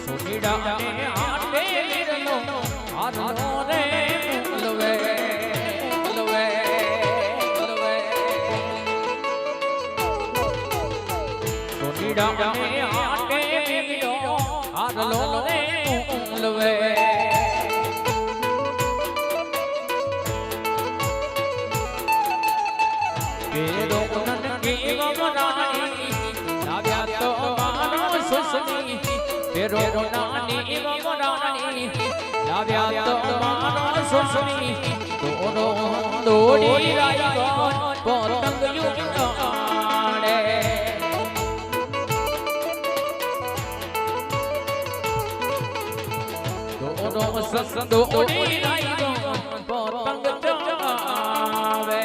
સોનીડાને આટે વીરનો આરનો રે મુલવે મુલવે મુલવે સોનીડાને આટે વીરનો આરનો રે મુલવે કેરો નન કેવ મનાની લાવ્યા તો માનો સુસની કેરો નાની મનાની લાવ્યા તો માનો સુસની દોનો દોડી રાયો પતંગ યુગાડે દોનો સસ દોડી રાયો પતંગ ચગાવે